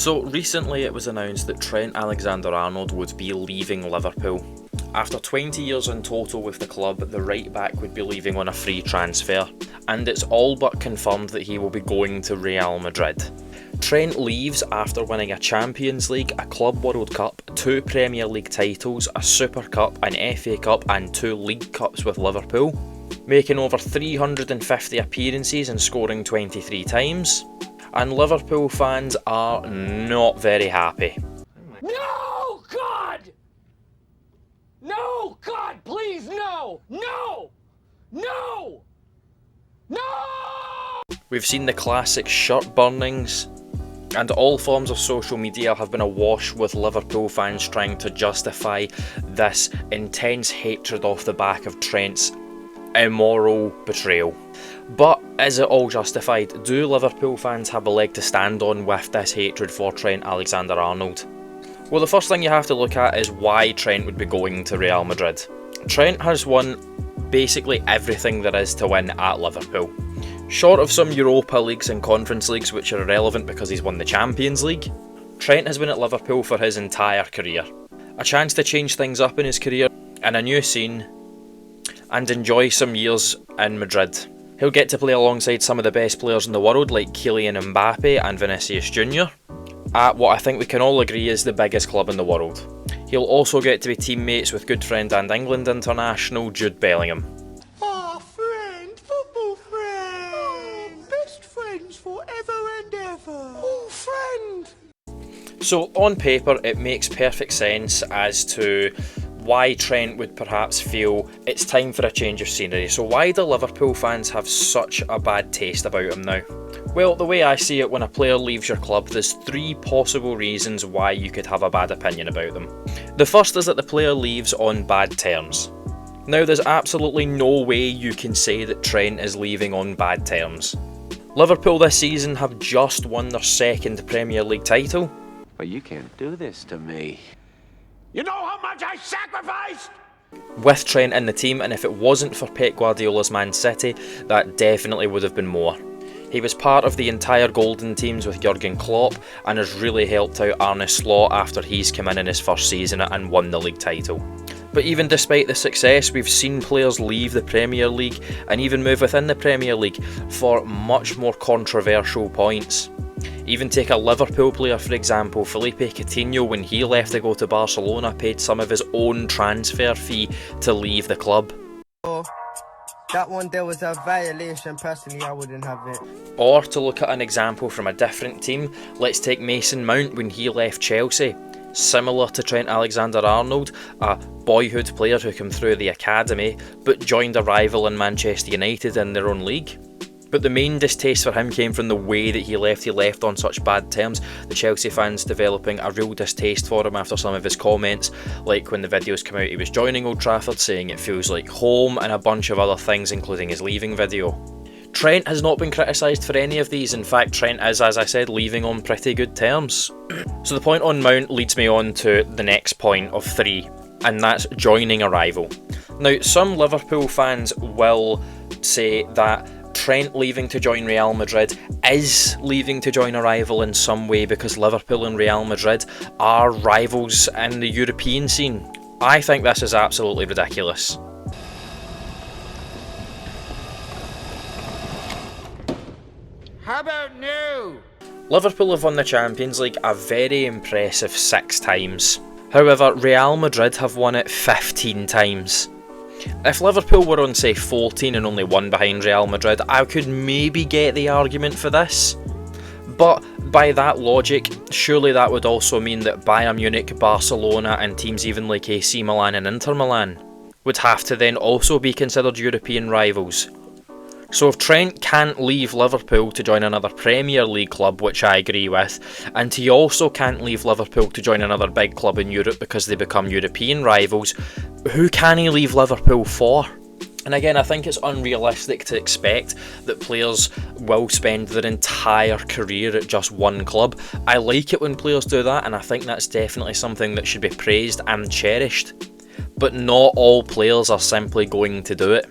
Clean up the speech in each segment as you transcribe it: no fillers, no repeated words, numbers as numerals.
So recently it was announced that Trent Alexander-Arnold would be leaving Liverpool. After 20 years in total with the club, the right back would be leaving on a free transfer, and it's all but confirmed that he will be going to Real Madrid. Trent leaves after winning a Champions League, a Club World Cup, 2 Premier League titles, a Super Cup, an FA Cup and 2 League Cups with Liverpool, making over 350 appearances and scoring 23 times. And Liverpool fans are not very happy. No, God! No, God, please, no! No! No! No! We've seen the classic shirt burnings, and all forms of social media have been awash with Liverpool fans trying to justify this intense hatred off the back of Trent's immoral betrayal. But is it all justified? Do Liverpool fans have a leg to stand on with this hatred for Trent Alexander-Arnold? Well, the first thing you have to look at is why Trent would be going to Real Madrid. Trent has won basically everything there is to win at Liverpool. Short of some Europa Leagues and Conference Leagues which are irrelevant because he's won the Champions League, Trent has been at Liverpool for his entire career. A chance to change things up in his career, in a new scene, and enjoy some years in Madrid. He'll get to play alongside some of the best players in the world like Kylian Mbappe and Vinicius Jr. at what I think we can all agree is the biggest club in the world. He'll also get to be teammates with good friend and England international Jude Bellingham. Friend, football friend! Oh, best friends forever and ever! Oh, friend! So on paper it makes perfect sense as to why Trent would perhaps feel it's time for a change of scenery. So why do Liverpool fans have such a bad taste about him now? Well, the way I see it, when a player leaves your club, there's 3 possible reasons why you could have a bad opinion about them. The first is that the player leaves on bad terms. Now, there's absolutely no way you can say that Trent is leaving on bad terms. Liverpool this season have just won their 2nd Premier League title. But you can't do this to me. You know how much I sacrificed? With Trent in the team, and if it wasn't for Pep Guardiola's Man City, that definitely would have been more. He was part of the entire golden teams with Jurgen Klopp and has really helped out Arne Slot after he's come in his first season and won the league title. But even despite the success, we've seen players leave the Premier League and even move within the Premier League for much more controversial points. Even take a Liverpool player for example, Felipe Coutinho, when he left to go to Barcelona, paid some of his own transfer fee to leave the club. That one there was a violation, personally I wouldn't have it. Or to look at an example from a different team, let's take Mason Mount when he left Chelsea. Similar to Trent Alexander-Arnold, a boyhood player who came through the academy but joined a rival in Manchester United in their own league. But the main distaste for him came from the way that he left on such bad terms, the Chelsea fans developing a real distaste for him after some of his comments, like when the videos came out he was joining Old Trafford saying it feels like home and a bunch of other things including his leaving video. Trent has not been criticised for any of these. In fact, Trent is, as I said, leaving on pretty good terms. So the point on Mount leads me on to the next point of 3, and that's joining a rival. Now, some Liverpool fans will say that Trent leaving to join Real Madrid is leaving to join a rival in some way because Liverpool and Real Madrid are rivals in the European scene. I think this is absolutely ridiculous. How about no? Liverpool have won the Champions League a very impressive 6 times. However, Real Madrid have won it 15 times. If Liverpool were on say 14 and only 1 behind Real Madrid, I could maybe get the argument for this. But by that logic, surely that would also mean that Bayern Munich, Barcelona and teams even like AC Milan and Inter Milan would have to then also be considered European rivals. So if Trent can't leave Liverpool to join another Premier League club, which I agree with, and he also can't leave Liverpool to join another big club in Europe because they become European rivals, who can he leave Liverpool for? And again, I think it's unrealistic to expect that players will spend their entire career at just one club. I like it when players do that, and I think that's definitely something that should be praised and cherished. But not all players are simply going to do it.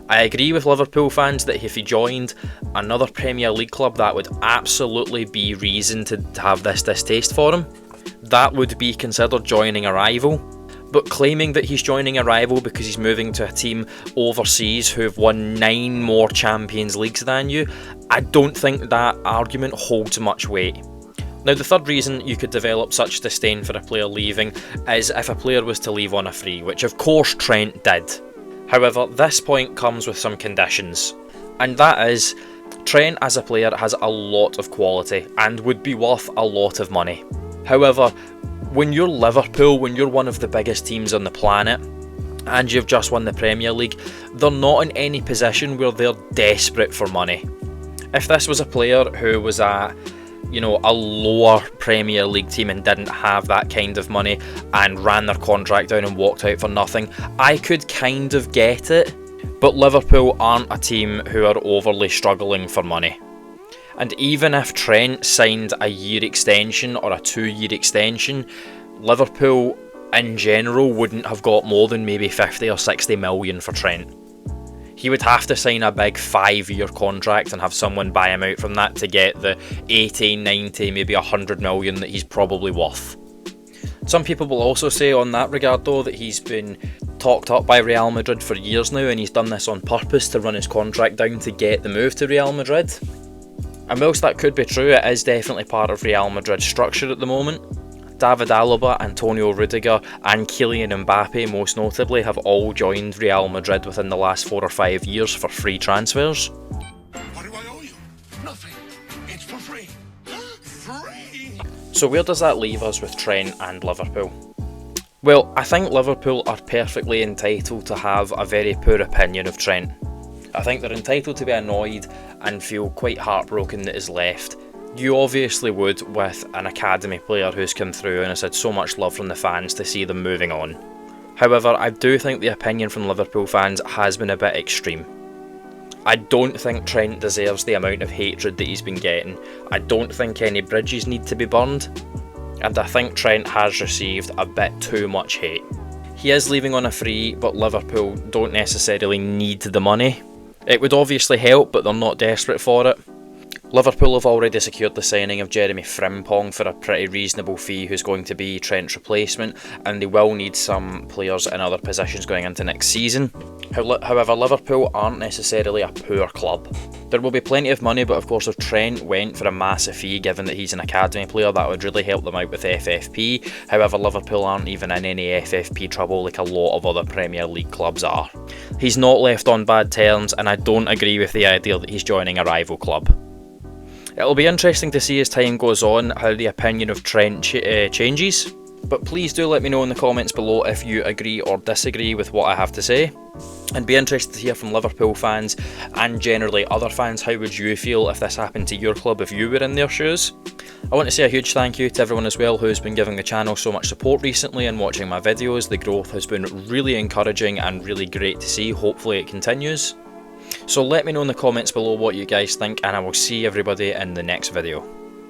I agree with Liverpool fans that if he joined another Premier League club, that would absolutely be reason to have this distaste for him. That would be considered joining a rival. But claiming that he's joining a rival because he's moving to a team overseas who have won 9 more Champions Leagues than you, I don't think that argument holds much weight. Now, the third reason you could develop such disdain for a player leaving is if a player was to leave on a free, which of course Trent did. However, this point comes with some conditions, and that is, Trent as a player has a lot of quality and would be worth a lot of money. However, when you're Liverpool, when you're one of the biggest teams on the planet, and you've just won the Premier League, they're not in any position where they're desperate for money. If this was a player who was at, a lower Premier League team and didn't have that kind of money and ran their contract down and walked out for nothing, I could kind of get it. But Liverpool aren't a team who are overly struggling for money. And even if Trent signed a year extension or a 2-year extension, Liverpool in general wouldn't have got more than maybe 50 or 60 million for Trent. He would have to sign a big 5-year contract and have someone buy him out from that to get the 80, 90, maybe 100 million that he's probably worth. Some people will also say on that regard though that he's been talked up by Real Madrid for years now, and he's done this on purpose to run his contract down to get the move to Real Madrid. And whilst that could be true, it is definitely part of Real Madrid's structure at the moment. David Alaba, Antonio Rudiger and Kylian Mbappe most notably have all joined Real Madrid within the last 4 or 5 years for free transfers. What do I owe you? Nothing. It's for free. Free! So where does that leave us with Trent and Liverpool? Well, I think Liverpool are perfectly entitled to have a very poor opinion of Trent. I think they're entitled to be annoyed and feel quite heartbroken that he's left. You obviously would with an academy player who's come through and has had so much love from the fans to see them moving on. However, I do think the opinion from Liverpool fans has been a bit extreme. I don't think Trent deserves the amount of hatred that he's been getting. I don't think any bridges need to be burned. And I think Trent has received a bit too much hate. He is leaving on a free, but Liverpool don't necessarily need the money. It would obviously help, but they're not desperate for it. Liverpool have already secured the signing of Jeremy Frimpong for a pretty reasonable fee, who's going to be Trent's replacement, and they will need some players in other positions going into next season. However, Liverpool aren't necessarily a poor club. There will be plenty of money, but of course if Trent went for a massive fee, given that he's an academy player, that would really help them out with FFP. However, Liverpool aren't even in any FFP trouble like a lot of other Premier League clubs are. He's not left on bad terms, and I don't agree with the idea that he's joining a rival club. It'll be interesting to see as time goes on how the opinion of Trent changes, but please do let me know in the comments below if you agree or disagree with what I have to say. And be interested to hear from Liverpool fans and generally other fans. How would you feel if this happened to your club if you were in their shoes? I want to say a huge thank you to everyone as well who's been giving the channel so much support recently and watching my videos. The growth has been really encouraging and really great to see. Hopefully it continues. So let me know in the comments below what you guys think, and I will see everybody in the next video.